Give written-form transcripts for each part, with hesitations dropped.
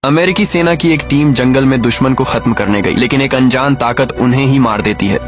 अमेरिकी सेना की एक टीम जंगल में दुश्मन को खत्म करने गई, लेकिन एक अनजान ताकत उन्हें ही मार देती है।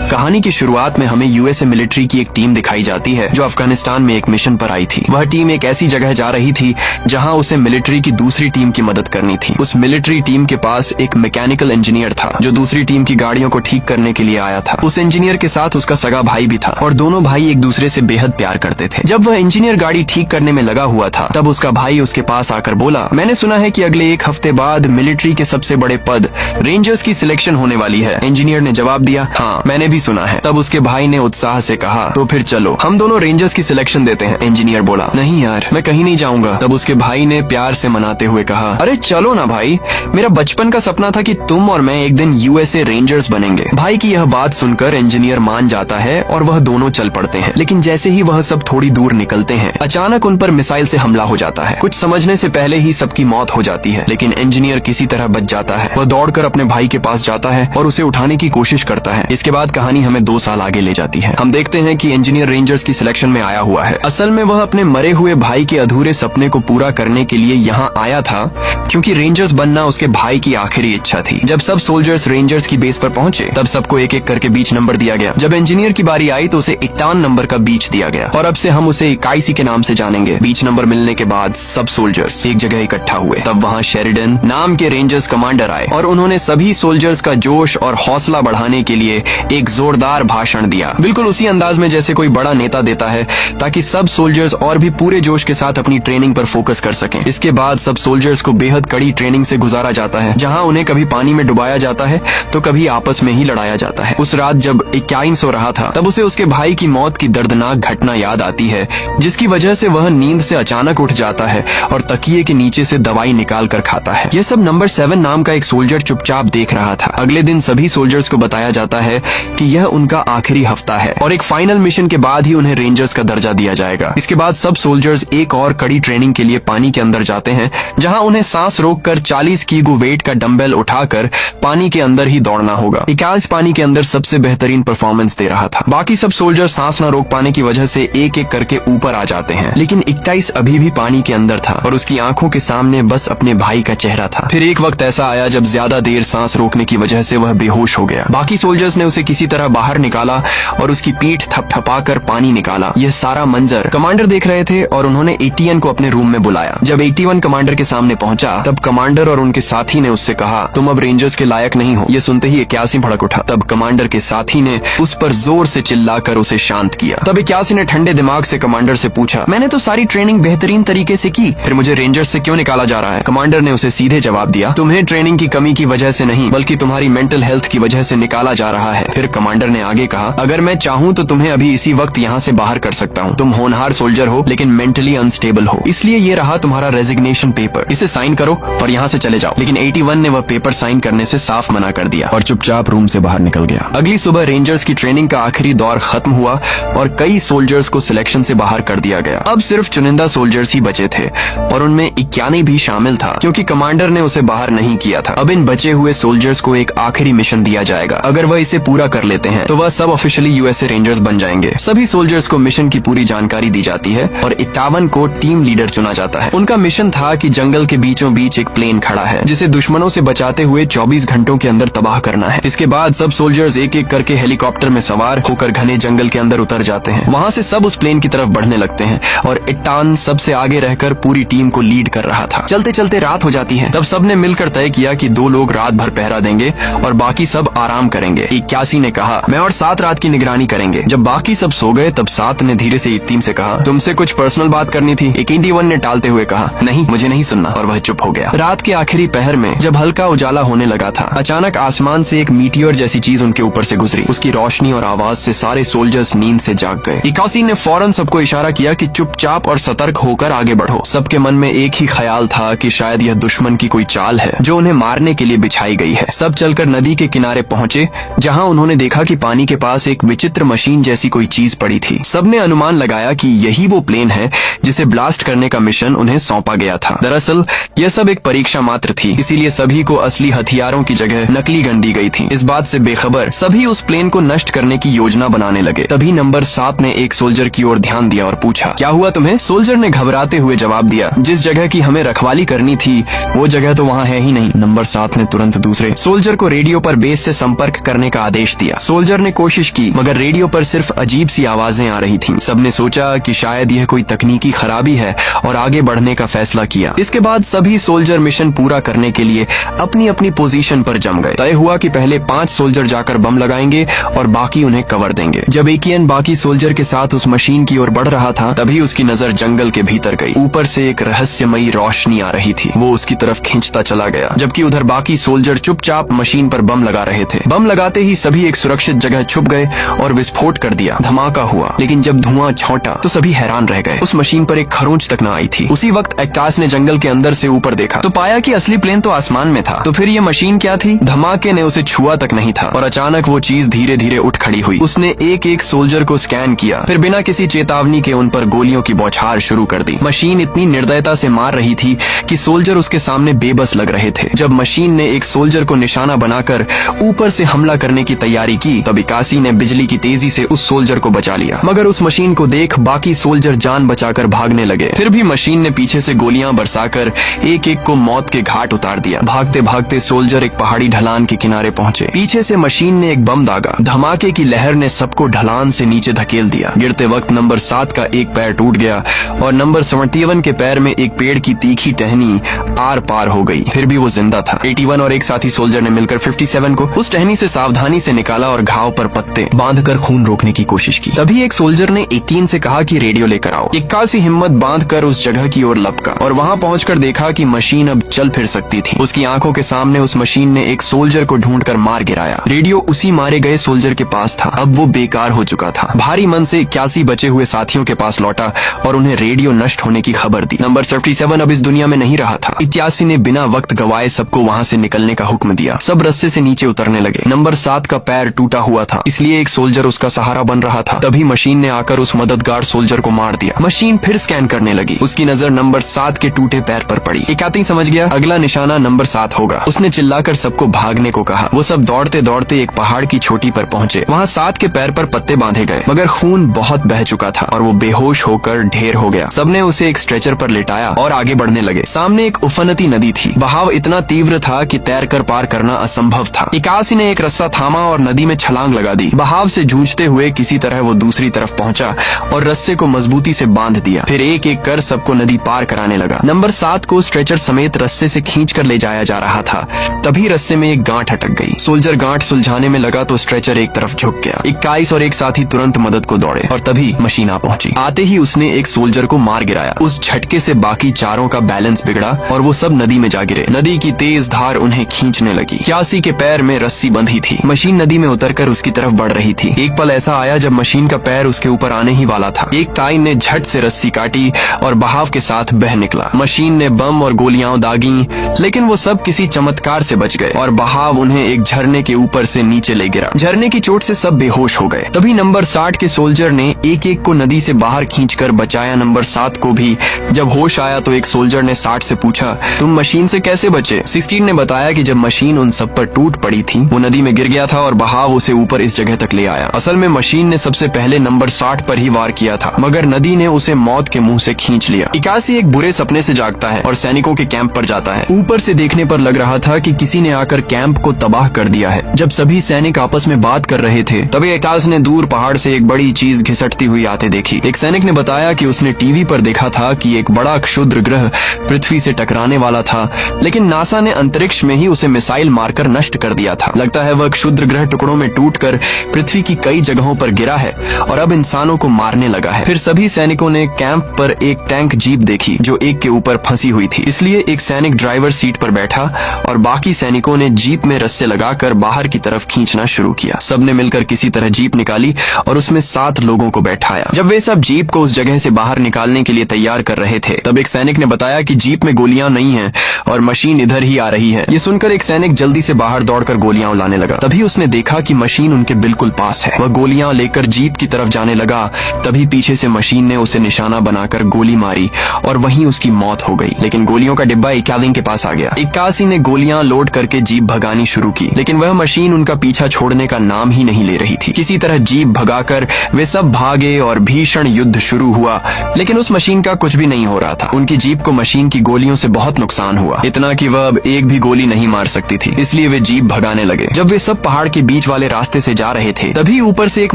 कहानी की शुरुआत में हमें यूएसए मिलिट्री की एक टीम दिखाई जाती है जो अफगानिस्तान में एक मिशन पर आई थी। वह टीम एक ऐसी जगह जा रही थी जहां उसे मिलिट्री की दूसरी टीम की मदद करनी थी। उस मिलिट्री टीम के पास एक मैकेनिकल इंजीनियर था जो दूसरी टीम की गाड़ियों को ठीक करने के लिए आया था। उस इंजीनियर के साथ उसका सगा भाई भी था और दोनों भाई एक दूसरे से बेहद प्यार करते थे। जब वह इंजीनियर गाड़ी ठीक करने में लगा हुआ था तब उसका भाई उसके पास आकर बोला, मैंने सुना है कि अगले एक हफ्ते बाद मिलिट्री के सबसे बड़े पद रेंजर्स की सिलेक्शन होने वाली है। इंजीनियर ने जवाब दिया, हाँ मैंने भी सुना है। तब उसके भाई ने उत्साह से कहा, तो फिर चलो हम दोनों रेंजर्स की सिलेक्शन देते हैं। इंजीनियर बोला, नहीं यार मैं कहीं नहीं जाऊंगा। तब उसके भाई ने प्यार से मनाते हुए कहा, अरे चलो ना भाई, मेरा बचपन का सपना था कि तुम और मैं एक दिन यूएसए रेंजर्स बनेंगे। भाई की यह बात सुनकर इंजीनियर मान जाता है और वह दोनों चल पड़ते हैं। लेकिन जैसे ही वह सब थोड़ी दूर निकलते हैं अचानक उन पर मिसाइल से हमला हो जाता है। कुछ समझने से पहले ही सबकी मौत हो जाती है, लेकिन इंजीनियर किसी तरह बच जाता है। वह दौड़कर अपने भाई के पास जाता है और उसे उठाने की कोशिश करता है। इसके बाद कहानी हमें 2 साल आगे ले जाती है। हम देखते हैं कि इंजीनियर रेंजर्स की सिलेक्शन में आया हुआ है। असल में वह अपने मरे हुए भाई के अधूरे सपने को पूरा करने के लिए यहाँ आया था, क्योंकि रेंजर्स बनना उसके भाई की आखिरी इच्छा थी। जब सब सोल्जर्स रेंजर्स की बेस पर पहुंचे तब सबको एक एक करके बीच नंबर दिया गया। जब इंजीनियर की बारी आई तो उसे 51 नंबर का बीच दिया गया और अब से हम उसे 81 के नाम से जानेंगे। बीच नंबर मिलने के बाद सब सोल्जर्स एक जगह इकट्ठा हुए। तब वहाँ शेरिडन नाम के रेंजर्स कमांडर आए और उन्होंने सभी सोल्जर्स का जोश और हौसला बढ़ाने के लिए एक जोरदार भाषण दिया, बिल्कुल उसी अंदाज में जैसे कोई बड़ा नेता देता है, ताकि सब सोल्जर्स और भी पूरे जोश के साथ अपनी ट्रेनिंग पर फोकस कर सकें। इसके बाद सब सोल्जर्स को बेहद कड़ी ट्रेनिंग से गुजारा जाता है, जहां उन्हें कभी पानी में डुबाया जाता है तो कभी आपस में ही लड़ाया जाता है। उस रात जब इक्याइन सो रहा था तब उसे उसके भाई की मौत की दर्दनाक घटना याद आती है, जिसकी वजह से वह नींद से अचानक उठ जाता है और तकिए के नीचे से दवाई निकाल कर खाता है। यह सब नंबर 7 नाम का एक सोल्जर चुपचाप देख रहा था। अगले दिन सभी सोल्जर्स को बताया जाता है कि यह उनका आखिरी हफ्ता है और एक फाइनल मिशन के बाद ही उन्हें रेंजर्स का दर्जा दिया जाएगा। इसके बाद सब सोल्जर्स एक और कड़ी ट्रेनिंग के लिए पानी के अंदर जाते हैं, जहां उन्हें सांस रोककर 40 किलो वेट का डंबल उठाकर पानी के अंदर ही दौड़ना होगा। 21 पानी के अंदर सबसे बेहतरीन परफॉर्मेंस दे रहा था। बाकी सब सोल्जर सांस न रोक पाने की वजह से एक एक करके ऊपर आ जाते हैं, लेकिन 21 अभी भी पानी के अंदर था और उसकी आंखों के सामने बस अपने भाई का चेहरा था। फिर एक वक्त ऐसा आया जब ज्यादा देर सांस रोकने की वजह से वह बेहोश हो गया। बाकी सोल्जर्स ने उसे किसी तरह बाहर निकाला और उसकी पीठ थपथपाकर पानी निकाला। यह सारा मंजर कमांडर देख रहे थे और उन्होंने 81 को अपने रूम में बुलाया। जब 81 कमांडर के सामने पहुंचा तब कमांडर और उनके साथी ने उससे कहा, तुम अब रेंजर्स के लायक नहीं हो। यह सुनते ही 81 भड़क उठा। तब कमांडर के साथी ने उस पर जोर से चिल्लाकर उसे शांत किया। तब 81 ने ठंडे दिमाग से कमांडर से पूछा, मैंने तो सारी ट्रेनिंग बेहतरीन तरीके से की, फिर मुझे रेंजर्स से क्यों निकाला जा रहा है? कमांडर ने उसे सीधे जवाब दिया, तुम्हें ट्रेनिंग की कमी की वजह से नहीं बल्कि तुम्हारी मेंटल हेल्थ की वजह से निकाला जा रहा है। फिर कमांडर ने आगे कहा, अगर मैं चाहूँ तो तुम्हें अभी इसी वक्त यहाँ से बाहर कर सकता हूँ। तुम होनहार सोल्जर हो लेकिन मेंटली अनस्टेबल हो, इसलिए ये रहा तुम्हारा रेजिग्नेशन पेपर। इसे साइन करो और यहाँ से चले जाओ। लेकिन 81 ने वह पेपर साइन करने से साफ मना कर दिया और चुपचाप रूम से बाहर निकल गया। अगली सुबह रेंजर्स की ट्रेनिंग का आखिरी दौर खत्म हुआ और कई सोल्जर्स को सिलेक्शन से बाहर कर दिया गया। अब सिर्फ चुनिंदा सोल्जर्स ही बचे थे और उनमें 91 भी शामिल था, क्योंकि कमांडर ने उसे बाहर नहीं किया था। अब इन बचे हुए सोल्जर्स को एक आखिरी मिशन दिया जाएगा। अगर वह इसे पूरा कर लेते हैं तो वह सब ऑफिशियली यूएसए रेंजर्स बन जाएंगे। सभी सोल्जर्स को मिशन की पूरी जानकारी दी जाती है और 51 को टीम लीडर चुना जाता है। उनका मिशन था कि जंगल के बीचों बीच एक प्लेन खड़ा है जिसे दुश्मनों से बचाते हुए 24 घंटों के अंदर तबाह करना है। इसके बाद सब सोल्जर्स एक एक करके हेलीकॉप्टर में सवार होकर घने जंगल के अंदर उतर जाते हैं। वहाँ से सब उस प्लेन की तरफ बढ़ने लगते हैं और 81 सबसे आगे रहकर पूरी टीम को लीड कर रहा था। चलते चलते रात हो जाती है। तब सबने मिलकर तय किया कि 2 लोग रात भर पहरा देंगे और बाकी सब आराम करेंगे। 81 ने कहा, मैं और 7 रात की निगरानी करेंगे। जब बाकी सब सो गए तब 7 ने धीरे से 81 से कहा, तुमसे कुछ पर्सनल बात करनी थी। 81 ने टालते हुए कहा, नहीं मुझे नहीं सुनना, और वह चुप हो गया। रात के आखिरी पहर में जब हल्का उजाला होने लगा था अचानक आसमान से एक मीटियोर जैसी चीज उनके ऊपर से गुजरी। उसकी रोशनी और आवाज से सारे सोल्जर्स नींद से जाग गए। 81 ने फौरन सबको इशारा किया कि चुपचाप और सतर्क होकर आगे बढ़ो। सबके मन में एक ही ख्याल था कि शायद यह दुश्मन की कोई चाल है जो उन्हें मारने के लिए बिछाई गई है। सब चलकर नदी के किनारे पहुंचे, जहां उन्होंने देखा देखा कि पानी के पास एक विचित्र मशीन जैसी कोई चीज पड़ी थी। सबने अनुमान लगाया कि यही वो प्लेन है जिसे ब्लास्ट करने का मिशन उन्हें सौंपा गया था। दरअसल यह सब एक परीक्षा मात्र थी, इसीलिए सभी को असली हथियारों की जगह नकली गन दी गई थी। इस बात से बेखबर सभी उस प्लेन को नष्ट करने की योजना बनाने लगे। तभी नंबर 7 ने एक सोल्जर की ओर ध्यान दिया और पूछा, क्या हुआ तुम्हें? सोल्जर ने घबराते हुए जवाब दिया, जिस जगह की हमें रखवाली करनी थी वो जगह तो वहाँ है ही नहीं। नंबर 7 ने तुरंत दूसरे सोल्जर को रेडियो पर बेस से संपर्क करने का आदेश दिया। सोल्जर ने कोशिश की, मगर रेडियो पर सिर्फ अजीब सी आवाजें आ रही थीं। सबने सोचा कि शायद यह कोई तकनीकी खराबी है और आगे बढ़ने का फैसला किया। इसके बाद सभी सोल्जर मिशन पूरा करने के लिए अपनी अपनी पोजीशन पर जम गए। तय हुआ कि पहले 5 सोल्जर जाकर बम लगाएंगे और बाकी उन्हें कवर देंगे। जब एकियन बाकी सोल्जर के साथ उस मशीन की ओर बढ़ रहा था, तभी उसकी नजर जंगल के भीतर गई। ऊपर से एक रहस्यमयी रोशनी आ रही थी। वो उसकी तरफ खींचता चला गया, जबकि उधर बाकी सोल्जर चुपचाप मशीन पर बम लगा रहे थे। बम लगाते ही सभी एक सुरक्षित जगह छुप गए और विस्फोट कर दिया। धमाका हुआ, लेकिन जब धुआं छौंटा तो सभी हैरान रह गए। उस मशीन पर एक खरोंच तक न आई थी। उसी वक्त एक्टास ने जंगल के अंदर से ऊपर देखा तो पाया कि असली प्लेन तो आसमान में था। तो फिर ये मशीन क्या थी? धमाके ने उसे छुआ तक नहीं था और अचानक वो चीज धीरे धीरे उठ खड़ी हुई। उसने एक एक सोल्जर को स्कैन किया, फिर बिना किसी चेतावनी के उन पर गोलियों की बौछार शुरू कर दी। मशीन इतनी निर्दयता से मार रही थी कि सोल्जर उसके सामने बेबस लग रहे थे। जब मशीन ने एक सोल्जर को निशाना बनाकर ऊपर से हमला करने की तैयारी की, तब इकासी ने बिजली की तेजी से उस सोल्जर को बचा लिया। मगर उस मशीन को देख बाकी सोल्जर जान बचाकर भागने लगे। फिर भी मशीन ने पीछे से गोलियां बरसाकर एक एक को मौत के घाट उतार दिया। भागते भागते सोल्जर एक पहाड़ी ढलान के किनारे पहुंचे। पीछे से मशीन ने एक बम दागा। धमाके की लहर ने सबको ढलान से नीचे धकेल दिया। गिरते वक्त नंबर 7 का एक पैर टूट गया और नंबर 71 के पैर में एक पेड़ की तीखी टहनी आर पार हो गई। फिर भी वो जिंदा था। 81 और एक साथी सोल्जर ने मिलकर 57 को उस टहनी से सावधानी से निकाला और घाव पर पत्ते बांधकर खून रोकने की कोशिश की। तभी एक सोल्जर ने 18 से कहा कि रेडियो लेकर आओ। 81 हिम्मत बांधकर उस जगह की ओर लपका और वहाँ पहुंचकर देखा कि मशीन अब चल फिर सकती थी। उसकी आंखों के सामने उस मशीन ने एक सोल्जर को ढूंढकर मार गिराया। रेडियो उसी मारे गए सोल्जर के पास था। अब वो बेकार हो चुका था। भारी मन से 81 बचे हुए साथियों के पास लौटा और उन्हें रेडियो नष्ट होने की खबर दी। नंबर 57 अब इस दुनिया में नहीं रहा था। 81 ने बिना वक्त गवाए सबको वहाँ से निकलने का हुक्म दिया। सब रस्से से नीचे उतरने लगे। नंबर 7 का पैर टूटा हुआ था, इसलिए एक सोल्जर उसका सहारा बन रहा था। तभी मशीन ने आकर उस मददगार सोल्जर को मार दिया। मशीन फिर स्कैन करने लगी। उसकी नजर नंबर 7 के टूटे पैर पर पड़ी। 81 समझ गया अगला निशाना नंबर 7 होगा। उसने चिल्लाकर सबको भागने को कहा। वो सब दौड़ते दौड़ते एक पहाड़ की चोटी पर पहुंचे। वहाँ 7 के पैर पर पत्ते बांधे गए, मगर खून बहुत बह चुका था और वो बेहोश होकर ढेर हो गया। सबने उसे एक स्ट्रेचर पर लेटाया और आगे बढ़ने लगे। सामने एक उफनती नदी थी। बहाव इतना तीव्र था कि तैरकर पार करना असंभव था। 81 ने एक रस्सा थामा और नदी में छलांग लगा दी। बहाव से जूझते हुए किसी तरह वो दूसरी तरफ पहुंचा और रस्से को मजबूती से बांध दिया। फिर एक एक कर सबको नदी पार कराने लगा। नंबर 7 को स्ट्रेचर समेत रस्से से खींचकर ले जाया जा रहा था। तभी रस्से में एक गांठ अटक गई। सोल्जर गांठ सुलझाने में लगा तो स्ट्रेचर एक तरफ झुक गया। 21 और एक साथी तुरंत मदद को दौड़े और तभी मशीन आ पहुंची। आते ही उसने एक सोल्जर को मार गिराया। उस झटके से बाकी चारों का बैलेंस बिगड़ा और वो सब नदी में जा गिरे। नदी की तेज धार उन्हें खींचने लगी। 81 के पैर में रस्सी बंधी थी। मशीन नदी में उतरकर उसकी तरफ बढ़ रही थी। एक पल ऐसा आया जब मशीन का पैर उसके ऊपर आने ही वाला था। एक ताई ने झट से रस्सी काटी और बहाव के साथ बह निकला। मशीन ने बम और गोलियां दागी, लेकिन वो सब किसी चमत्कार से बच गए और बहाव उन्हें एक झरने के ऊपर से नीचे ले गिरा। झरने की चोट से सब बेहोश हो गए। तभी नंबर 60 के सोल्जर ने एक एक को नदी से बाहर खींचकर बचाया। नंबर 7 को भी जब होश आया तो एक सोल्जर ने 60 से पूछा, तुम मशीन से कैसे बचे? 16 ने बताया कि जब मशीन उन सब पर टूट पड़ी थी, वो नदी में गिर गया था और बहाव उसे ऊपर इस जगह तक ले आया। असल में मशीन ने सबसे पहले नंबर 60 पर ही वार किया था, मगर नदी ने उसे मौत के मुंह से खींच लिया। 81 एक बुरे सपने से जागता है और सैनिकों के कैंप पर जाता है। ऊपर से देखने पर लग रहा था कि किसी ने आकर कैंप को तबाह कर दिया है। जब सभी सैनिक आपस में बात कर रहे थे, तभी एक्टास ने दूर पहाड़ से एक बड़ी चीज घिसटती हुई आते देखी। एक सैनिक ने बताया कि उसने टीवी पर देखा था कि एक बड़ा क्षुद्र ग्रह पृथ्वी से टकराने वाला था, लेकिन नासा ने अंतरिक्ष में ही उसे मिसाइल मारकर नष्ट कर दिया था। लगता है वह क्षुद्र ग्रह टुकड़ों में टूटकर पृथ्वी की कई जगहों पर गिरा है और अब इंसानों को मारने लगा है। फिर सभी सैनिकों ने कैंप पर एक टैंक जीप देखी जो एक के ऊपर फंसी हुई थी, इसलिए एक सैनिक ड्राइवर सीट पर बैठा और बाकी सैनिकों ने जीप में रस्से लगाकर बाहर की तरफ खींचना शुरू किया। सबने मिलकर किसी तरह जीप निकाली और उसमें 7 लोगों को बैठाया। जब वे सब जीप को उस जगह से बाहर निकालने के लिए तैयार कर रहे थे, तब एक सैनिक ने बताया कि जीप में गोलियां नहीं हैं और मशीन इधर ही आ रही है। ये सुनकर एक सैनिक जल्दी से बाहर दौड़कर गोलियां उलाने लगा। तभी उसने देखा कि मशीन उनके बिल्कुल पास है। वह गोलियां लेकर जीप की तरफ जाने लगा। तभी पीछे से मशीन ने उसे निशाना बनाकर गोली मारी और वहीं उसकी मौत हो गई। लेकिन गोलियों का डिब्बा इक्यासी के पास आ गया। 81 ने गोलियां लोड करके जीप भगानी शुरू की, लेकिन वह मशीन उनका पीछा छोड़ने का नाम ही नहीं ले रही थी। किसी तरह जीप भगाकर वे सब भागे और भीषण युद्ध शुरू हुआ, लेकिन उस मशीन का कुछ भी नहीं हो रहा था। उनकी जीप को मशीन की गोलियों से बहुत नुकसान हुआ, इतना कि वह अब एक भी गोली नहीं मार सकती थी। इसलिए वे जीप भगाने लगे। जब वे सब पहाड़ के बीच वाले रास्ते से जा रहे थे, तभी ऊपर से एक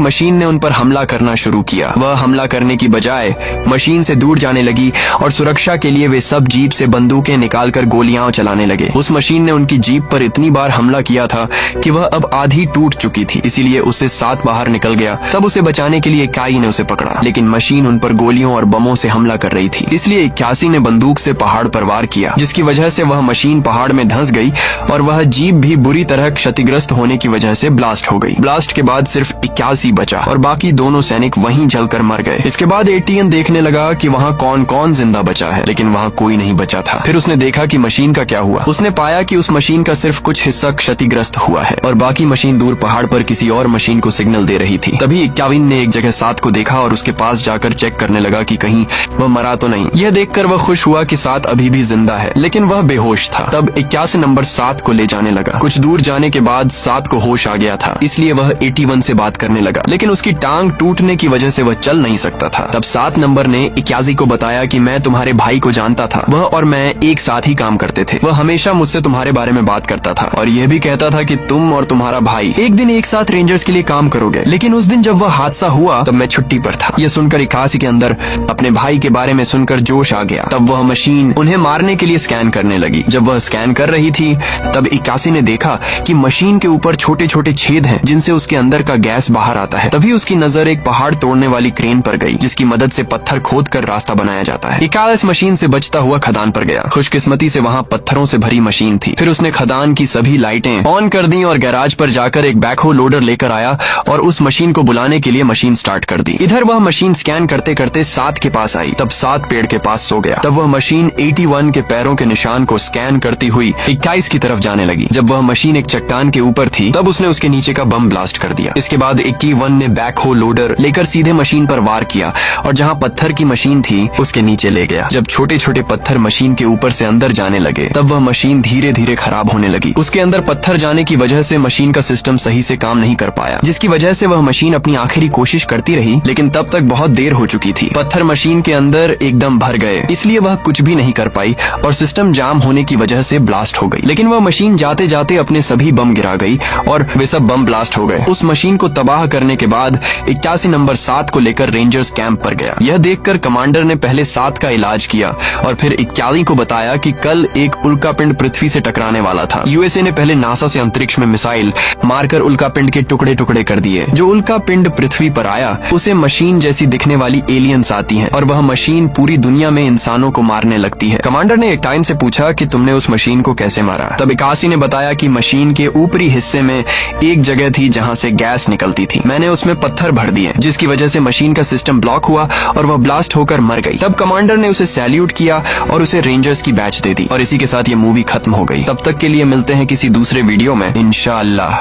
मशीन ने उन पर हमला करना शुरू किया। वह हमला करने की बजाय मशीन से दूर जाने लगी और सुरक्षा के लिए वे सब जीप से बंदूकें निकालकर गोलियां चलाने लगे। उस मशीन ने उनकी जीप पर इतनी बार हमला किया था कि वह अब आधी टूट चुकी थी, इसीलिए उससे 7 बाहर निकल गया। तब उसे बचाने के लिए इक्यासी ने उसे पकड़ा, लेकिन मशीन उन पर गोलियों और बमों से हमला कर रही थी। इसलिए 81 ने बंदूक से पहाड़ पर वार किया, जिसकी वजह से वह मशीन पहाड़ में धंस गई और वह जीप भी बुरी तरह क्षतिग्रस्त होने की वजह से ब्लास्ट हो गई। ब्लास्ट के बाद सिर्फ 81 बचा और बाकी दोनों सैनिक वहीं जलकर मर गए। इसके बाद एटीएन देखने लगा कि वहाँ कौन कौन जिंदा बचा है, लेकिन वहाँ कोई नहीं बचा था। फिर उसने देखा कि मशीन का क्या हुआ। उसने पाया कि उस मशीन का सिर्फ कुछ हिस्सा क्षतिग्रस्त हुआ है और बाकी मशीन दूर पहाड़ पर किसी और मशीन को सिग्नल दे रही थी। तभी 51 ने एक जगह 7 को देखा और उसके पास जाकर चेक करने लगा कि कहीं वह मरा तो नहीं। यह देखकर वह खुश हुआ कि 7 अभी भी जिंदा है, लेकिन वह बेहोश था। तब 81 नंबर 7 को ले जाने लगा। कुछ दूर जाने के बाद 7 को होश आ गया था, इसलिए वह 81 से बात करने लगा, लेकिन उसकी टांग टूटने की वजह से वह चल नहीं सकता था। तब 7 नंबर ने 81 को बताया कि मैं तुम्हारे भाई को जानता था, वह और मैं एक साथ ही काम करते थे। वह हमेशा मुझसे तुम्हारे बारे में बात करता था और यह भी कहता था कि तुम और तुम्हारा भाई एक दिन एक साथ रेंजर्स के लिए काम करोगे। लेकिन उस दिन जब वह हादसा हुआ तब मैं छुट्टी पर था। यह सुनकर 81 के अंदर अपने भाई के बारे में सुनकर जोश आ गया। तब वह मशीन उन्हें मारने के लिए स्कैन करने लगी। जब वह स्कैन कर रही थी, तब 81 ने देखा कि मशीन के ऊपर छोटे छोटे छेद हैं, जिनसे उसके अंदर का गैस बाहर आता है। तभी उसकी नजर एक पहाड़ तोड़ने वाली क्रेन पर गई, जिसकी मदद से पत्थर खोद कर रास्ता बनाया जाता है। 81 मशीन से बचता हुआ खदान पर गया। खुशकिस्मती से वहाँ पत्थरों से भरी मशीन थी। फिर उसने खदान की सभी लाइटें ऑन कर दी और गैराज पर जाकर एक बैकहो लोडर लेकर आया और उस मशीन को बुलाने के लिए मशीन स्टार्ट कर दी। इधर वह मशीन स्कैन करते करते 7 के पास आई। तब 7 पेड़ के पास सो गया। तब वह मशीन 81 के पैरों के निशान को स्कैन करती हुई 21 की तरफ जाने लगी। जब वह मशीन एक चट्टान के ऊपर थी, तब उसने उसके नीचे का बम ब्लास्ट कर दिया। इसके बाद 81 ने बैकहो लोडर लेकर सीधे मशीन पर वार किया और जहाँ पत्थर की मशीन थी उसके नीचे ले गया। जब छोटे छोटे पत्थर मशीन के ऊपर से अंदर जाने लगे, तब वह मशीन धीरे धीरे खराब होने लगी। उसके अंदर पत्थर जाने की वजह से मशीन का सिस्टम सही से काम नहीं कर पाया, जिसकी वजह से वह मशीन अपनी आखिरी कोशिश करती रही, लेकिन तब तक बहुत देर हो चुकी थी। पत्थर मशीन के अंदर एकदम भर गए, इसलिए वह कुछ भी नहीं कर पाई और सिस्टम जाम होने की वजह से ब्लास्ट हो गई। लेकिन वह मशीन जाते जाते अपने सभी बम गिरा गई और वे सब बम ब्लास्ट हो गए। उस मशीन को तबाह करने के बाद 81 नंबर 7 को लेकर रेंजर्स कैंप पर गया। यह देखकर कमांडर ने पहले 7 का इलाज किया और फिर 81 को बताया कि कल एक उल्कापिंड पृथ्वी से टकराने वाला था। यूएसए ने पहले नासा से अंतरिक्ष में मिसाइल मारकर उल्कापिंड के टुकड़े टुकड़े कर दिए। जो उल्कापिंड पृथ्वी पर आया, उसे मशीन जैसी दिखने वाली एलियंस आती हैं और वह मशीन पूरी दुनिया में इंसानों को मारने लगती है। कमांडर ने 81 से पूछा कि तुमने उस मशीन को कैसे मारा। तब 81 ने बताया कि मशीन के ऊपरी हिस्से में एक जगह थी जहाँ से गैस निकलती थी। मैंने उसमें पत्थर भर दिए, जिसकी वजह से मशीन का सिस्टम ब्लॉक हुआ और वह ब्लास्ट होकर मर गई। तब कमांडर ने उसे सैल्यूट किया और उसे रेंजर्स की बैच दे दी और इसी के साथ ये मूवी खत्म हो गई। तब तक के लिए मिलते हैं किसी दूसरे वीडियो में, इंशाअल्लाह।